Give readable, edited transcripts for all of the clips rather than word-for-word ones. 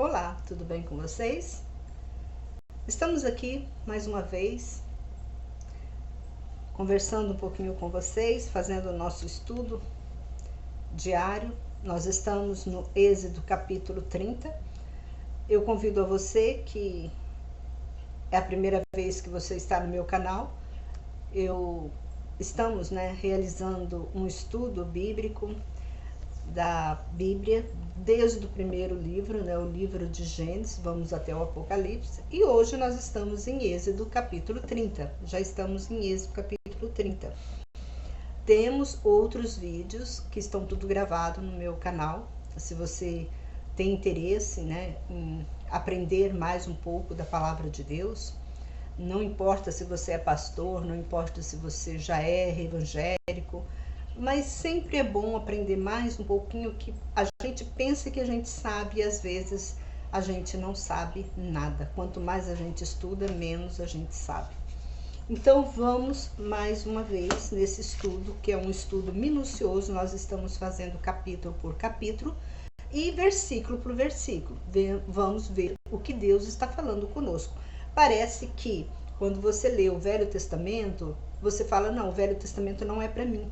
Olá, tudo bem com vocês? Estamos aqui mais uma vez, conversando um pouquinho com vocês, fazendo o nosso estudo diário. Nós estamos no Êxodo capítulo 30. Eu convido a você que é a primeira vez que você está no meu canal. Estamos realizando um estudo bíblico da Bíblia, desde o primeiro livro, o livro de Gênesis, vamos até o Apocalipse, e hoje nós estamos em Êxodo capítulo 30, já estamos em Êxodo capítulo 30. Temos outros vídeos que estão tudo gravado no meu canal, se você tem interesse em aprender mais um pouco da palavra de Deus, não importa se você é pastor, não importa se você já é evangélico, mas sempre é bom aprender mais um pouquinho, que a gente pensa que a gente sabe e às vezes a gente não sabe nada. Quanto mais a gente estuda, menos a gente sabe. Então vamos mais uma vez nesse estudo, que é um estudo minucioso. Nós estamos fazendo capítulo por capítulo e versículo por versículo. Vamos ver o que Deus está falando conosco. Parece que quando você lê o Velho Testamento, você fala, não, o Velho Testamento não é para mim.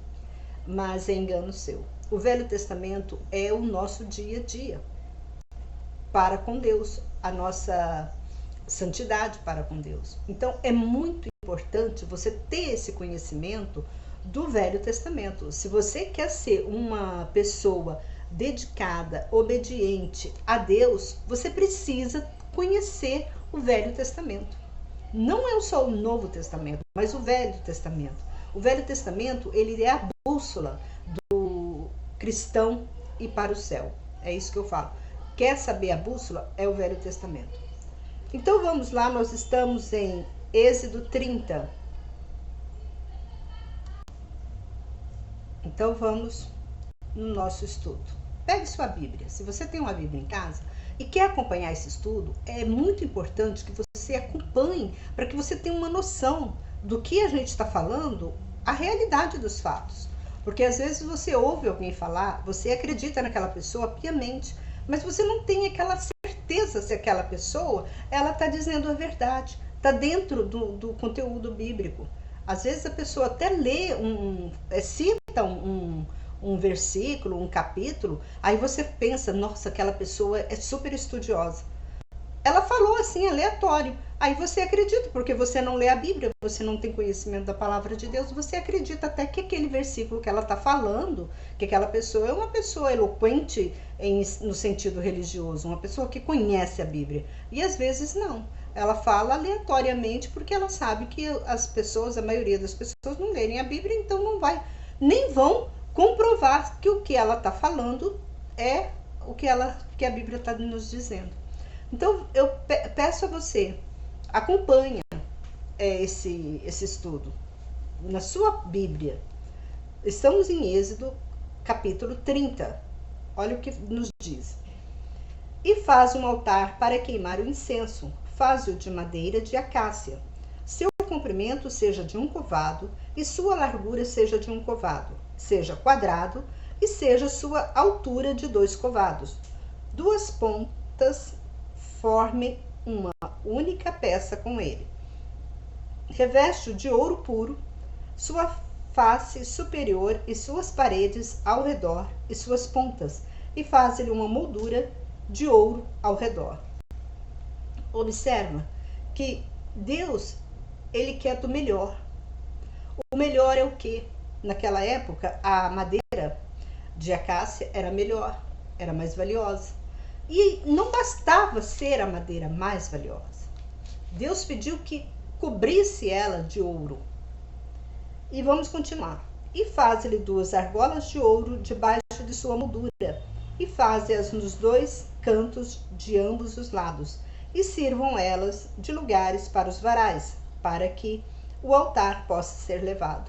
Mas é engano seu. O Velho Testamento é o nosso dia a dia para com Deus, a nossa santidade para com Deus. Então é muito importante você ter esse conhecimento do Velho Testamento. Se você quer ser uma pessoa dedicada, obediente a Deus, você precisa conhecer o Velho Testamento. Não é só o Novo Testamento, mas o Velho Testamento. O Velho Testamento, ele é a bússola do cristão e para o céu. É isso que eu falo. Quer saber a bússola? É o Velho Testamento. Então vamos lá, nós estamos em Êxodo 30. Então vamos no nosso estudo. Pegue sua Bíblia. Se você tem uma Bíblia em casa e quer acompanhar esse estudo, é muito importante que você acompanhe para que você tenha uma noção do que a gente está falando, a realidade dos fatos. Porque às vezes você ouve alguém falar, você acredita naquela pessoa piamente, mas você não tem aquela certeza se aquela pessoa ela está dizendo a verdade, está dentro do conteúdo bíblico. Às vezes a pessoa até lê cita um versículo, um capítulo, aí você pensa, nossa, aquela pessoa é super estudiosa. Ela falou assim, aleatório. Aí você acredita, porque você não lê a Bíblia, você não tem conhecimento da palavra de Deus, você acredita até que aquele versículo que ela está falando, que aquela pessoa é uma pessoa eloquente no sentido religioso, uma pessoa que conhece a Bíblia. E às vezes não. Ela fala aleatoriamente porque ela sabe que as pessoas, a maioria das pessoas não lerem a Bíblia, então nem vão comprovar que o que ela está falando é o que a Bíblia está nos dizendo. Então eu peço a você, acompanha esse estudo na sua Bíblia. Estamos em Êxodo capítulo 30. Olha o que nos diz. E faz um altar para queimar o incenso, faz-o de madeira de acácia. Seu comprimento seja de 1 covado e sua largura seja de 1 covado. Seja quadrado e seja sua altura de 2 covados. 2 pontas formem uma única peça com ele. Reveste-o de ouro puro, sua face superior e suas paredes ao redor e suas pontas, e faz-lhe uma moldura de ouro ao redor. Observa que Deus, ele quer do melhor. O melhor é o quê? Naquela época, a madeira de acácia era melhor, era mais valiosa. E não bastava ser a madeira mais valiosa. Deus pediu que cobrisse ela de ouro. E vamos continuar. E faz-lhe 2 argolas de ouro debaixo de sua moldura, e faze-as nos 2 cantos de ambos os lados, e sirvam elas de lugares para os varais, para que o altar possa ser levado.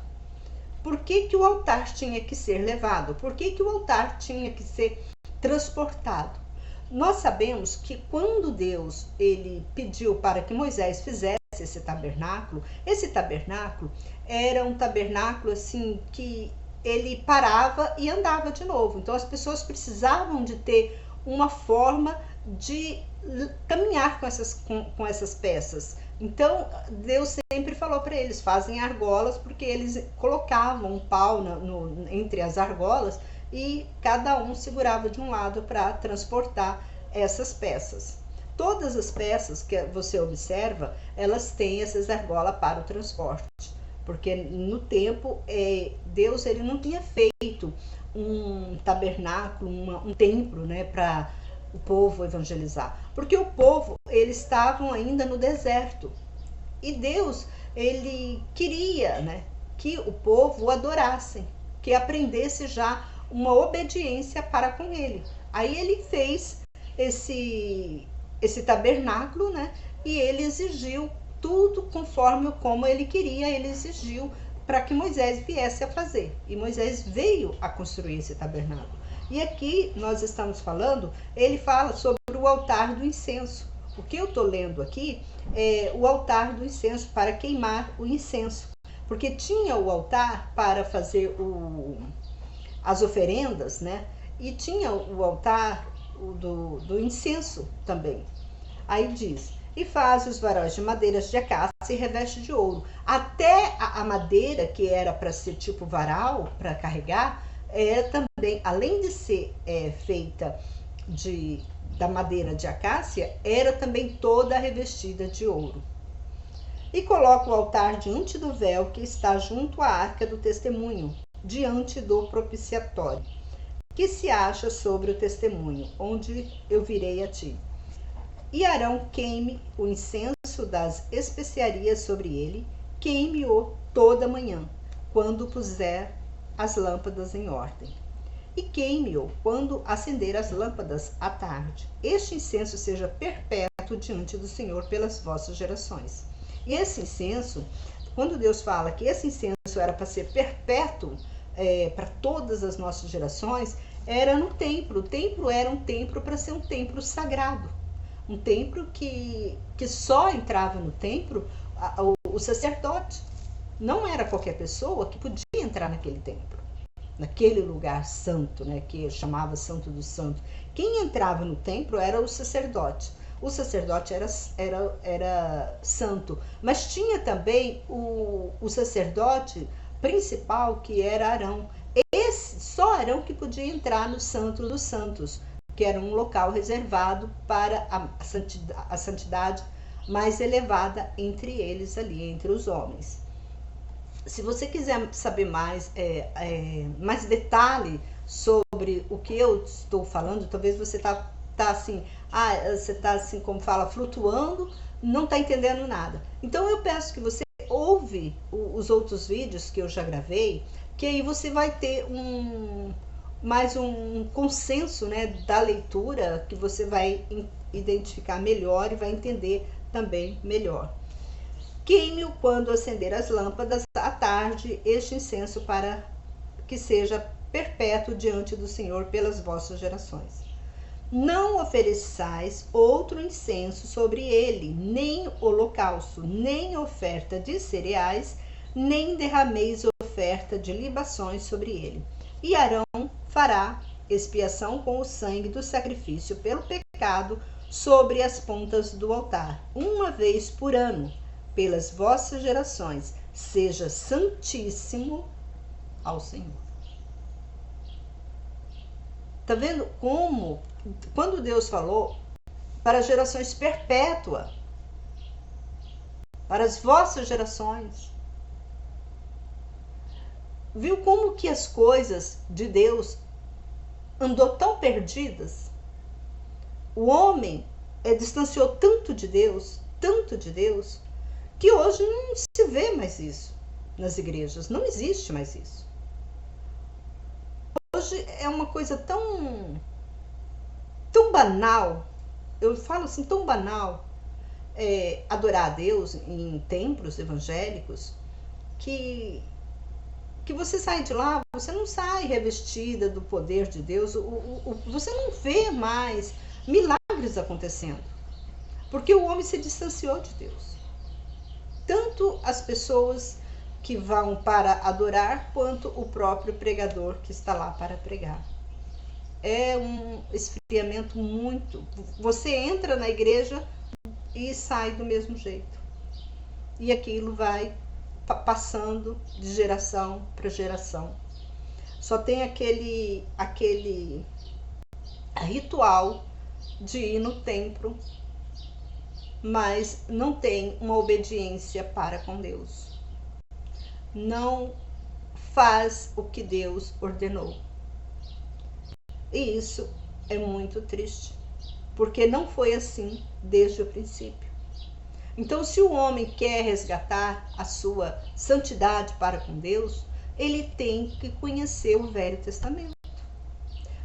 Por que o altar tinha que ser levado? Por que o altar tinha que ser transportado? Nós sabemos que quando Deus ele pediu para que Moisés fizesse esse tabernáculo era um tabernáculo assim que ele parava e andava de novo. Então as pessoas precisavam de ter uma forma de caminhar com essas peças. Então, Deus sempre falou para eles, fazem argolas, porque eles colocavam um pau entre as argolas e cada um segurava de um lado para transportar essas peças. Todas as peças que você observa, elas têm essas argolas para o transporte, porque no tempo Deus ele não tinha feito um tabernáculo, um templo, né, para o povo evangelizar, porque o povo eles estavam ainda no deserto e Deus ele queria, né, que o povo o adorassem, que aprendesse já uma obediência para com ele. Aí ele fez esse tabernáculo, né, e ele exigiu tudo conforme como ele queria, ele exigiu para que Moisés viesse a fazer. E Moisés veio a construir esse tabernáculo. E aqui nós estamos falando, ele fala sobre o altar do incenso. O que eu estou lendo aqui é o altar do incenso, para queimar o incenso. Porque tinha o altar para fazer as oferendas, né? E tinha o altar do incenso também. Aí diz, e faz os varóis de madeiras de acácia e reveste de ouro. Até a madeira, que era para ser tipo varal, para carregar, era também, além de ser feita da madeira de acácia, era também toda revestida de ouro. E coloca o altar diante do véu que está junto à arca do testemunho, diante do propiciatório, que se acha sobre o testemunho, onde eu virei a ti. E Arão queime o incenso das especiarias sobre ele, queime-o toda manhã, quando puser as lâmpadas em ordem. E queime-o quando acender as lâmpadas à tarde. Este incenso seja perpétuo diante do Senhor pelas vossas gerações. E esse incenso, quando Deus fala que esse incenso era para ser perpétuo para todas as nossas gerações, era no templo. O templo era um templo para ser um templo sagrado. Um templo que só entrava no templo o sacerdote. Não era qualquer pessoa que podia entrar naquele templo, naquele lugar santo, né, que chamava Santo do Santo. Quem entrava no templo era o sacerdote. O sacerdote era santo, mas tinha também o sacerdote principal, que era Arão. Só Arão que podia entrar no Santo dos Santos, que era um local reservado para a santidade mais elevada entre eles ali, entre os homens. Se você quiser saber mais detalhe sobre o que eu estou falando, talvez você tá assim, você tá assim, como fala, flutuando, não tá entendendo nada. Então eu peço que você ouve os outros vídeos que eu já gravei, que aí você vai ter mais um consenso, né, da leitura, que você vai identificar melhor e vai entender também melhor. Queime-o quando acender as lâmpadas à tarde, este incenso para que seja perpétuo diante do Senhor pelas vossas gerações. Não ofereçais outro incenso sobre ele, nem holocausto, nem oferta de cereais, nem derrameis oferta de libações sobre ele. E Arão fará expiação com o sangue do sacrifício pelo pecado sobre as pontas do altar, uma vez por ano, pelas vossas gerações, seja santíssimo ao Senhor. Tá vendo como, quando Deus falou para gerações perpétuas, para as vossas gerações, viu como que as coisas de Deus andou tão perdidas? O homem distanciou tanto de Deus, que hoje não se vê mais isso nas igrejas, não existe mais isso. Hoje é uma coisa tão banal, eu falo assim, tão banal, adorar a Deus em templos evangélicos, que você sai de lá, você não sai revestida do poder de Deus, você não vê mais milagres acontecendo, porque o homem se distanciou de Deus. Tanto as pessoas que vão para adorar, quanto o próprio pregador que está lá para pregar. É um esfriamento muito. Você entra na igreja e sai do mesmo jeito. E aquilo vai passando de geração para geração. Só tem aquele ritual de ir no templo, mas não tem uma obediência para com Deus. Não faz o que Deus ordenou. E isso é muito triste, porque não foi assim desde o princípio. Então, se o homem quer resgatar a sua santidade para com Deus, ele tem que conhecer o Velho Testamento.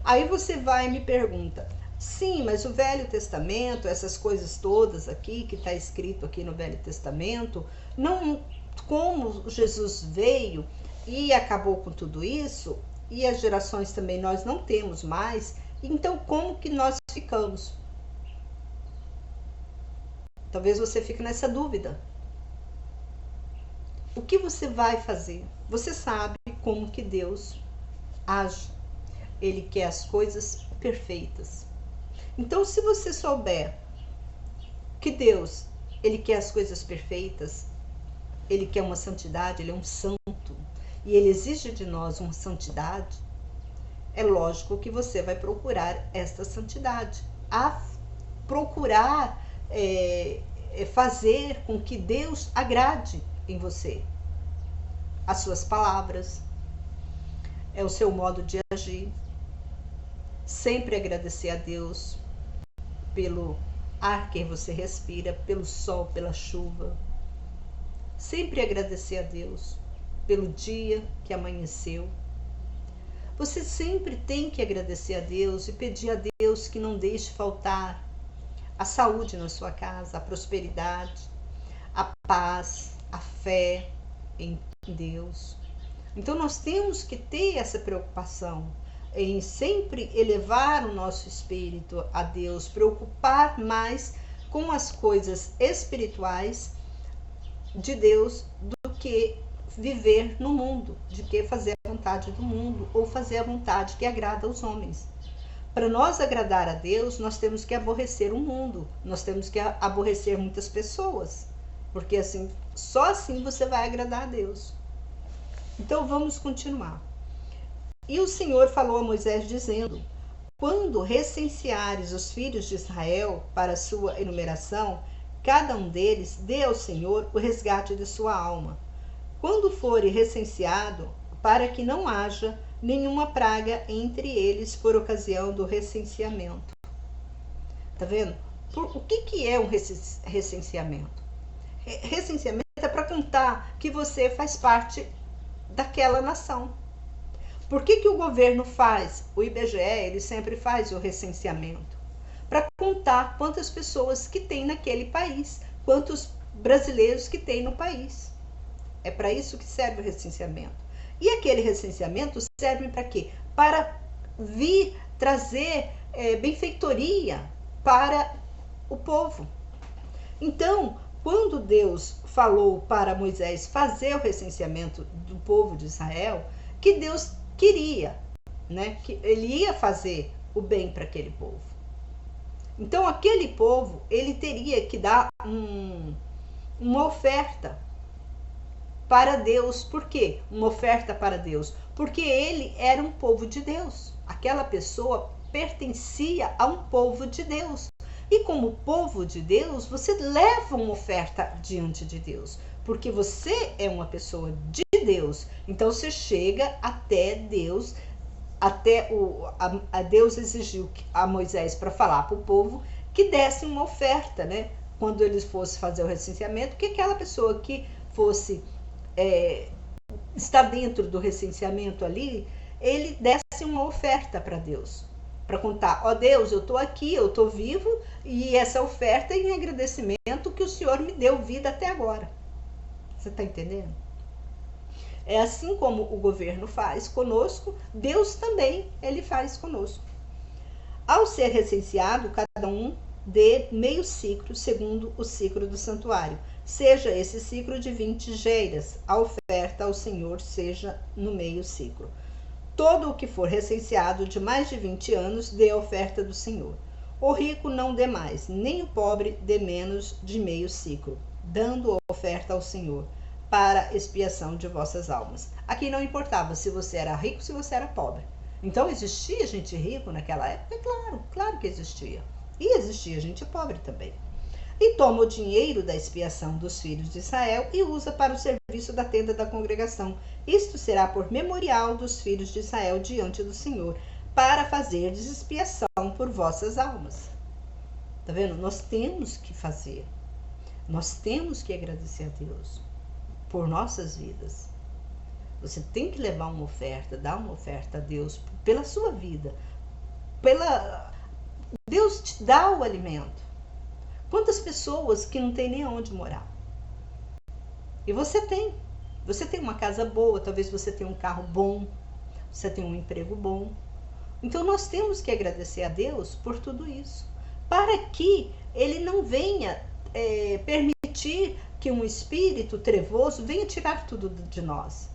Aí você vai e me pergunta, sim, mas o Velho Testamento, essas coisas todas aqui, que está escrito aqui no Velho Testamento, não, como Jesus veio e acabou com tudo isso, e as gerações também nós não temos mais, então como que nós ficamos? Talvez você fique nessa dúvida. O que você vai fazer? Você sabe como que Deus age. Ele quer as coisas perfeitas. Então, se você souber que Deus, ele quer as coisas perfeitas, ele quer uma santidade, ele é um santo, e ele exige de nós uma santidade, é lógico que você vai procurar esta santidade. A procurar fazer com que Deus agrade em você. As suas palavras, é o seu modo de agir. Sempre agradecer a Deus pelo ar que você respira, pelo sol, pela chuva. Sempre agradecer a Deus pelo dia que amanheceu. Você sempre tem que agradecer a Deus e pedir a Deus que não deixe faltar a saúde na sua casa, a prosperidade, a paz, a fé em Deus. Então nós temos que ter essa preocupação em sempre elevar o nosso espírito a Deus, preocupar mais com as coisas espirituais de Deus do que viver no mundo, de que fazer a vontade do mundo ou fazer a vontade que agrada aos homens. Para nós agradar a Deus, nós temos que aborrecer o mundo, nós temos que aborrecer muitas pessoas, porque assim, só assim você vai agradar a Deus. Então vamos continuar. E o Senhor falou a Moisés dizendo: quando recenseares os filhos de Israel para a sua enumeração, cada um deles dê ao Senhor o resgate de sua alma. Quando for recenseado, para que não haja nenhuma praga entre eles por ocasião do recenseamento. Tá vendo? O que é um recenseamento? Recenseamento é para contar que você faz parte daquela nação. Por que o governo faz? O IBGE, ele sempre faz o recenseamento. Para contar quantas pessoas que tem naquele país, quantos brasileiros que tem no país. É para isso que serve o recenseamento. E aquele recenseamento serve para quê? Para vir trazer benfeitoria para o povo. Então, quando Deus falou para Moisés fazer o recenseamento do povo de Israel, que Deus queria, né? Que ele ia fazer o bem para aquele povo. Então, aquele povo, ele teria que dar uma oferta para Deus. Por quê? Uma oferta para Deus. Porque ele era um povo de Deus. Aquela pessoa pertencia a um povo de Deus. E como povo de Deus, você leva uma oferta diante de Deus. Porque você é uma pessoa de Deus. Então você chega até Deus, Deus exigiu a Moisés para falar para o povo que desse uma oferta, né? Quando eles fossem fazer o recenseamento, que aquela pessoa que fosse estar dentro do recenseamento ali, ele desse uma oferta para Deus. Para contar, ó Deus, eu estou aqui, eu estou vivo, e essa oferta é em agradecimento que o Senhor me deu vida até agora. Você está entendendo? É assim como o governo faz conosco, Deus também ele faz conosco. Ao ser recenseado, cada um dê meio ciclo, segundo o ciclo do santuário. Seja esse ciclo de 20 geiras, a oferta ao Senhor seja no meio ciclo. Todo o que for recenseado de mais de 20 anos dê a oferta do Senhor. O rico não dê mais, nem o pobre dê menos de meio ciclo, dando a oferta ao Senhor, para expiação de vossas almas. Aqui não importava se você era rico ou se você era pobre. Então existia gente rico naquela época? É claro, claro que existia. E existia gente pobre também. E toma o dinheiro da expiação dos filhos de Israel e usa para o serviço da tenda da congregação. Isto será por memorial dos filhos de Israel diante do Senhor, para fazer expiação por vossas almas. Tá vendo? Nós temos que fazer. Nós temos que agradecer a Deus por nossas vidas. Você tem que levar uma oferta, dar uma oferta a Deus pela sua vida. Deus te dá o alimento. Quantas pessoas que não tem nem onde morar? E você tem. Você tem uma casa boa, talvez você tenha um carro bom, você tem um emprego bom. Então nós temos que agradecer a Deus por tudo isso, para que Ele não venha permitir que um espírito trevoso venha tirar tudo de nós.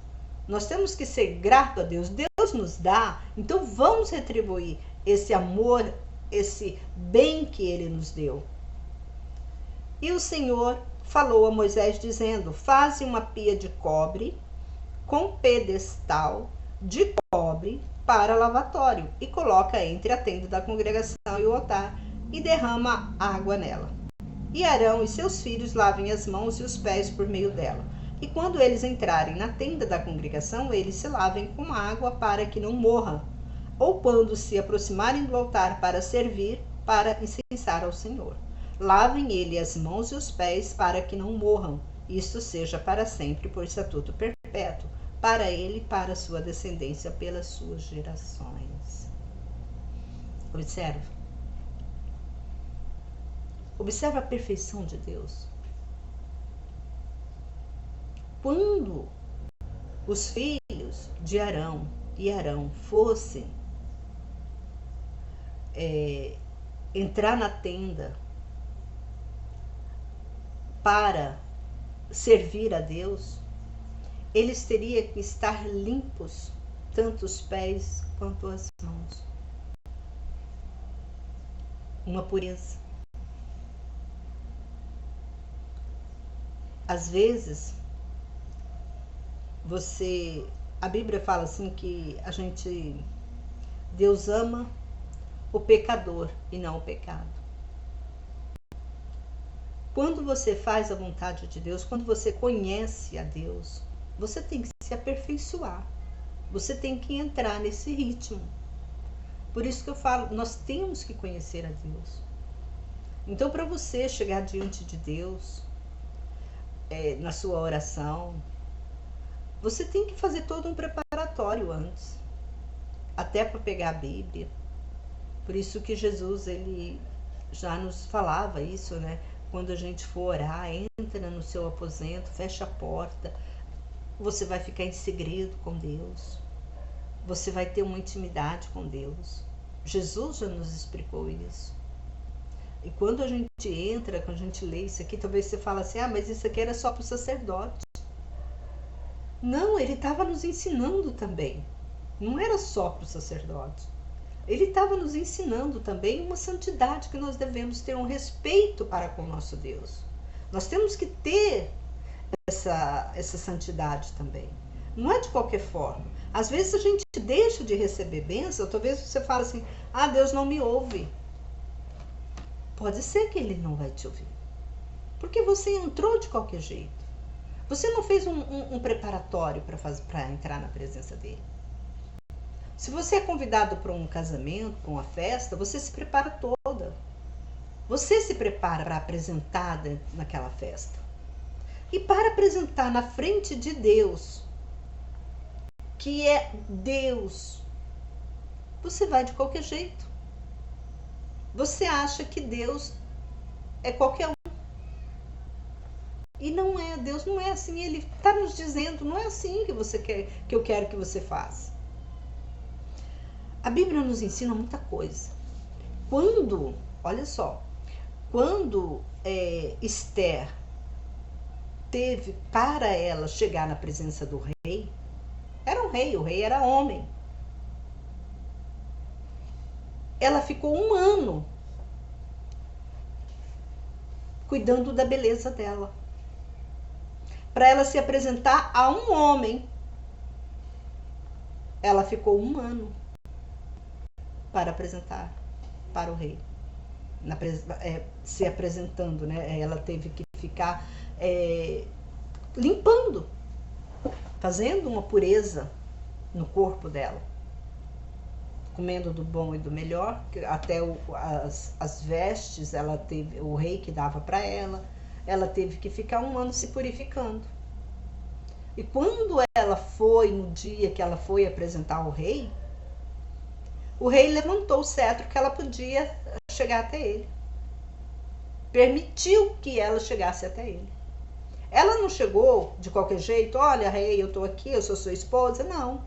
Nós temos que ser grato a Deus. Deus nos dá, então vamos retribuir esse amor, esse bem que Ele nos deu. E o Senhor falou a Moisés dizendo: faze uma pia de cobre com pedestal de cobre para lavatório e coloca entre a tenda da congregação e o altar e derrama água nela. E Arão e seus filhos lavem as mãos e os pés por meio dela. E quando eles entrarem na tenda da congregação, eles se lavem com água para que não morram. Ou quando se aproximarem do altar para servir, para incensar ao Senhor. Lavem ele as mãos e os pés para que não morram. Isto seja para sempre por estatuto perpétuo, para ele e para sua descendência pelas suas gerações. Observa. Observa a perfeição de Deus. Quando os filhos de Arão e Arão fossem entrar na tenda para servir a Deus, eles teriam que estar limpos, tanto os pés quanto as mãos. Uma pureza. Às vezes, a Bíblia fala assim que Deus ama o pecador e não o pecado. Quando você faz a vontade de Deus, quando você conhece a Deus, você tem que se aperfeiçoar. Você tem que entrar nesse ritmo. Por isso que eu falo, nós temos que conhecer a Deus. Então, para você chegar diante de Deus, na sua oração, você tem que fazer todo um preparatório antes. Até para pegar a Bíblia. Por isso que Jesus, ele já nos falava isso, né? Quando a gente for orar, entra no seu aposento, fecha a porta. Você vai ficar em segredo com Deus. Você vai ter uma intimidade com Deus. Jesus já nos explicou isso. E quando a gente entra, quando a gente lê isso aqui, talvez você fale assim, mas isso aqui era só para o sacerdote. Não, ele estava nos ensinando também. Não era só para o sacerdote. Ele estava nos ensinando também uma santidade que nós devemos ter, um respeito para com o nosso Deus. Nós temos que ter essa santidade também. Não é de qualquer forma. Às vezes a gente deixa de receber bênção, talvez você fale assim, Deus não me ouve. Pode ser que ele não vai te ouvir. Porque você entrou de qualquer jeito. Você não fez um preparatório para entrar na presença dele. Se você é convidado para um casamento, para uma festa, você se prepara toda. Você se prepara para apresentar naquela festa. E para apresentar na frente de Deus, que é Deus, você vai de qualquer jeito. Você acha que Deus é qualquer um. E não é, Deus não é assim. Ele está nos dizendo, não é assim que eu quero que você faça. A Bíblia nos ensina muita coisa. Olha só, quando Esther teve para ela chegar na presença do rei, era um rei, o rei era homem. ela ficou 1 ano cuidando da beleza dela, para ela se apresentar a um homem. Ela ficou 1 ano para apresentar para o rei, se apresentando, né? Ela teve que ficar limpando, fazendo uma pureza no corpo dela, comendo do bom e do melhor, até as vestes ela teve, o rei que dava para ela teve que ficar 1 ano se purificando. E quando ela foi, no dia que ela foi apresentar ao rei, o rei levantou o cetro que ela podia chegar até ele. Permitiu que ela chegasse até ele. Ela não chegou de qualquer jeito, olha, rei, eu estou aqui, eu sou sua esposa, não.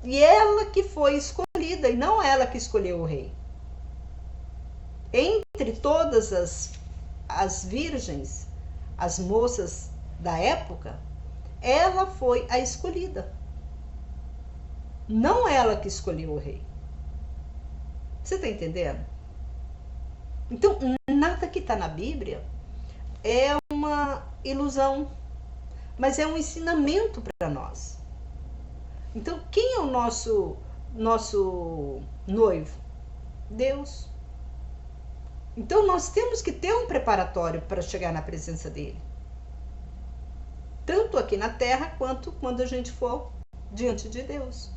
E ela que foi escolhida, e não ela que escolheu o rei. Entre todas as virgens, as moças da época, ela foi a escolhida. Não ela que escolheu o rei. Você está entendendo? Então, nada que está na Bíblia é uma ilusão, mas é um ensinamento para nós. Então, quem é o nosso noivo? Deus. Então, nós temos que ter um preparatório para chegar na presença dele. Tanto aqui na terra, quanto quando a gente for diante de Deus.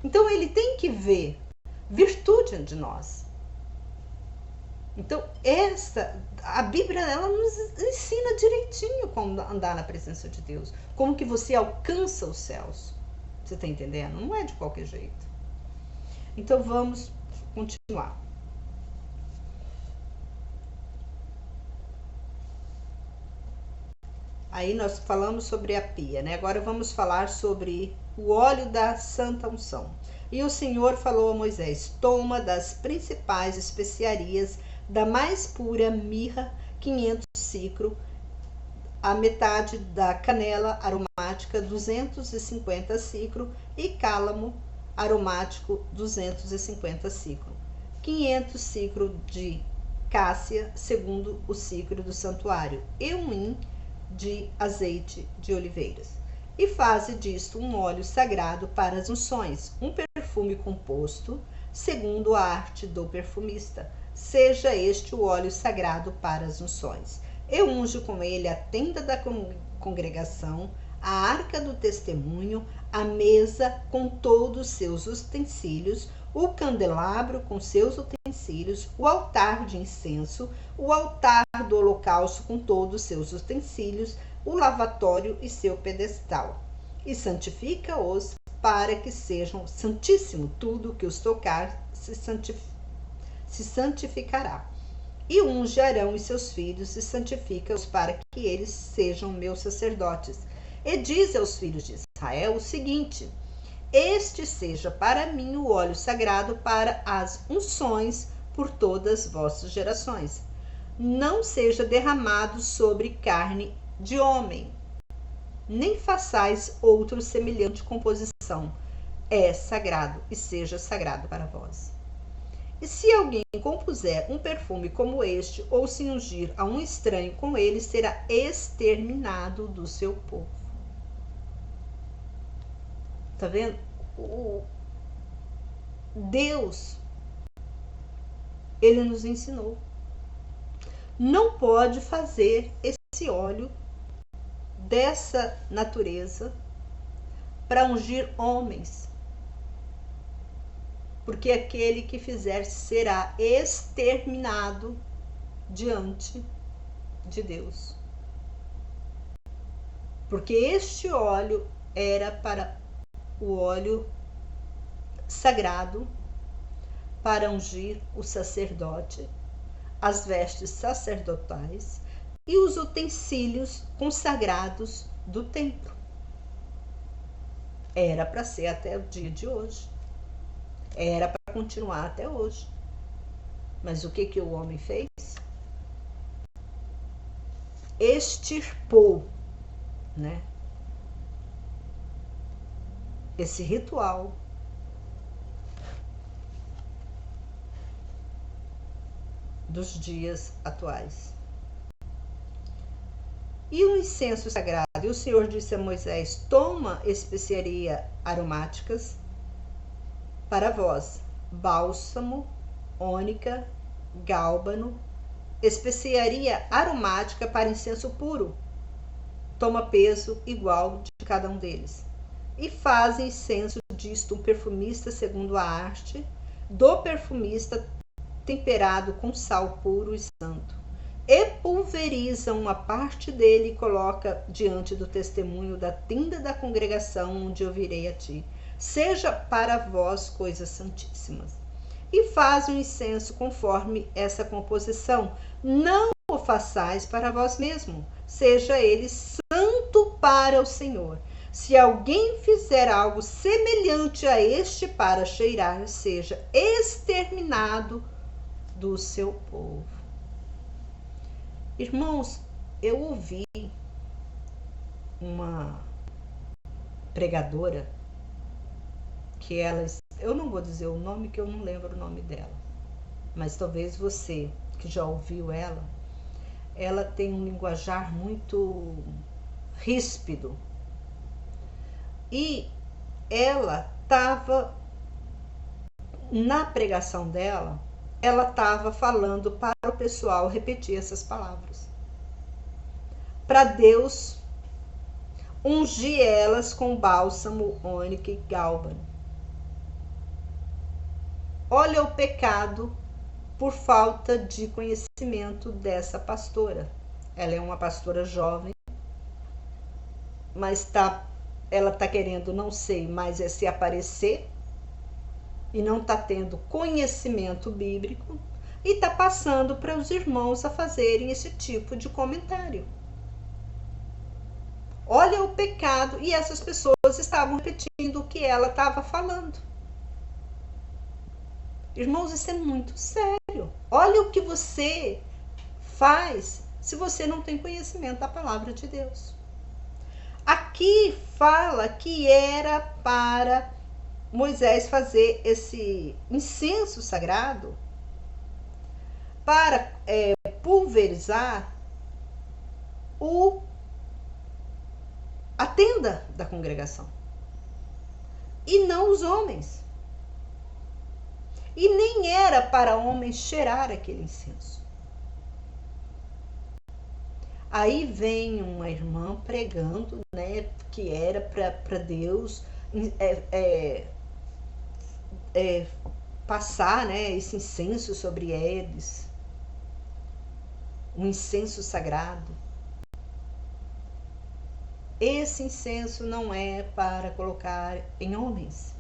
Então, ele tem que ver virtude de nós. Então, a Bíblia, ela nos ensina direitinho como andar na presença de Deus. Como que você alcança os céus. Você está entendendo? Não é de qualquer jeito. Então, vamos continuar. Aí nós falamos sobre a pia, né? Agora vamos falar sobre o óleo da santa unção. E o Senhor falou a Moisés: toma das principais especiarias da mais pura mirra 500 sicro, a metade da canela aromática 250 sicro e cálamo aromático 250 sicro, 500 sicro de cássia segundo o sicro do santuário e um hin de azeite de oliveiras. E faze disto um óleo sagrado para as unções, um perfume composto segundo a arte do perfumista. Seja este o óleo sagrado para as unções. E unge com ele a tenda da congregação, a arca do testemunho, a mesa com todos os seus utensílios, o candelabro com seus utensílios, o altar de incenso, o altar do holocausto com todos os seus utensílios, o lavatório e seu pedestal. E santifica-os para que sejam santíssimo, tudo que os tocar se santificará. E unge Arão e seus filhos e santifica-os para que eles sejam meus sacerdotes. E diz aos filhos de Israel o seguinte: este seja para mim o óleo sagrado para as unções por todas as vossas gerações. Não seja derramado sobre carne de homem, nem façais outro semelhante composição. É sagrado e seja sagrado para vós. E se alguém compuser um perfume como este, ou se ungir a um estranho com ele, será exterminado do seu povo. Tá vendo? Deus, ele nos ensinou. Não pode fazer esse óleo dessa natureza para ungir homens, porque aquele que fizer será exterminado diante de Deus. Porque este óleo era para o óleo sagrado, para ungir o sacerdote, as vestes sacerdotais e os utensílios consagrados do templo. Era para ser até o dia de hoje. Era para continuar até hoje. Mas o que o homem fez? Extirpou, né? Esse ritual dos dias atuais. E o incenso sagrado? E o Senhor disse a Moisés: toma especiarias aromáticas para vós, bálsamo, ônica, gálbano, especiaria aromática para incenso puro. Toma peso igual de cada um deles. E faz incenso disto um perfumista segundo a arte do perfumista, temperado com sal puro e santo. E pulveriza uma parte dele e coloca diante do testemunho da tenda da congregação, onde eu virei a ti. Seja para vós coisas santíssimas. E faz o incenso conforme essa composição. Não o façais para vós mesmo, seja ele santo para o Senhor. Se alguém fizer algo semelhante a este para cheirar, seja exterminado do seu povo. Irmãos, eu ouvi uma pregadora que eu não vou dizer o nome, que eu não lembro o nome dela, mas talvez você que já ouviu ela tem um linguajar muito ríspido. E ela estava, na pregação dela, ela estava falando para o pessoal repetir essas palavras. Para Deus ungir elas com bálsamo, ônica e gálbano. Olha o pecado por falta de conhecimento dessa pastora. Ela é uma pastora jovem, mas ela está querendo, não sei, mas é se aparecer e não está tendo conhecimento bíblico e está passando para os irmãos a fazerem esse tipo de comentário. Olha o pecado, e essas pessoas estavam repetindo o que ela estava falando. Irmãos, isso é muito sério. Olha o que você faz se você não tem conhecimento da palavra de Deus. Aqui fala que era para Moisés fazer esse incenso sagrado para pulverizar a tenda da congregação. E não os homens. E nem era para homens cheirar aquele incenso. Aí vem uma irmã pregando, né, que era para Deus passar, né, esse incenso sobre eles, um incenso sagrado. Esse incenso não é para colocar em homens.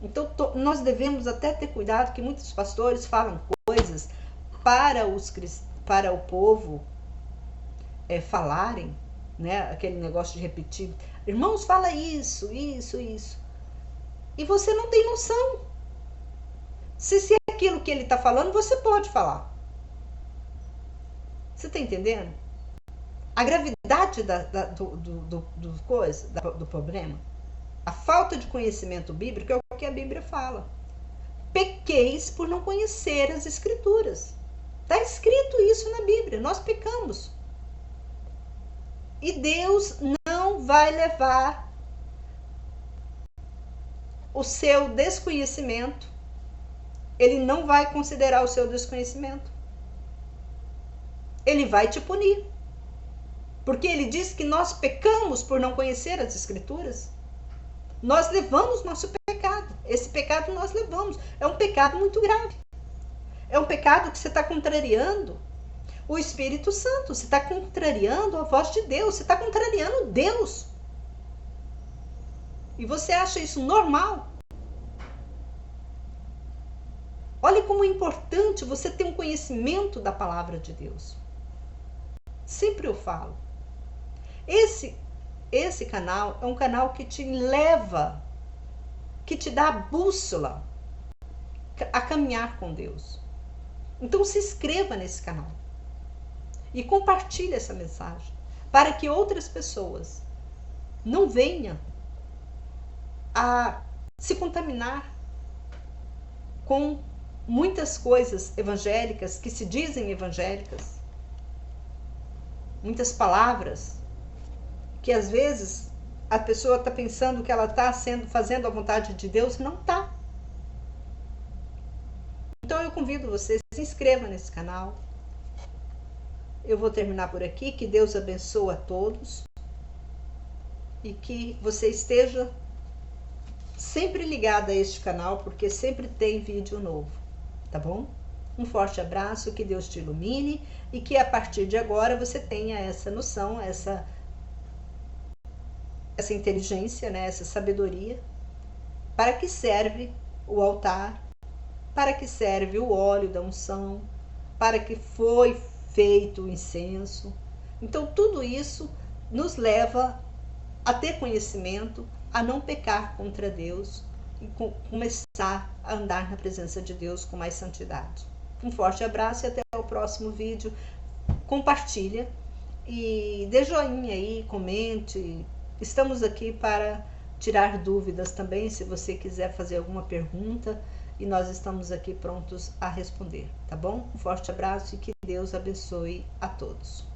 Então, nós devemos até ter cuidado, que muitos pastores falam coisas para o povo falarem, né? Aquele negócio de repetir. Irmãos, fala isso. E você não tem noção. Se é aquilo que ele está falando, você pode falar. Você está entendendo? A gravidade do problema. A falta de conhecimento bíblico é o que a Bíblia fala. Pequeis por não conhecer as Escrituras. Está escrito isso na Bíblia. Nós pecamos. E Deus não vai levar o seu desconhecimento. Ele não vai considerar o seu desconhecimento. Ele vai te punir. Porque ele diz que nós pecamos por não conhecer as Escrituras. Nós levamos nosso pecado. Esse pecado nós levamos. É um pecado muito grave. É um pecado que você está contrariando o Espírito Santo. Você está contrariando a voz de Deus. Você está contrariando Deus. E você acha isso normal? Olha como é importante você ter um conhecimento da palavra de Deus. Sempre eu falo. Esse canal é um canal que te leva, que te dá a bússola a caminhar com Deus. Então se inscreva nesse canal e compartilhe essa mensagem para que outras pessoas não venham a se contaminar com muitas coisas evangélicas, que se dizem evangélicas, muitas palavras, que às vezes a pessoa está pensando que ela está fazendo a vontade de Deus, não está. Então eu convido você, se inscreva nesse canal. Eu vou terminar por aqui, que Deus abençoe a todos e que você esteja sempre ligado a este canal, porque sempre tem vídeo novo, tá bom? Um forte abraço, que Deus te ilumine e que a partir de agora você tenha essa noção, essa inteligência, né, essa sabedoria. Para que serve o altar? Para que serve o óleo da unção? Para que foi feito o incenso? Então tudo isso nos leva a ter conhecimento, a não pecar contra Deus e começar a andar na presença de Deus com mais santidade. Um forte abraço e até o próximo vídeo. Compartilha e dê joinha aí, comente. Estamos aqui para tirar dúvidas também, se você quiser fazer alguma pergunta, e nós estamos aqui prontos a responder, tá bom? Um forte abraço e que Deus abençoe a todos.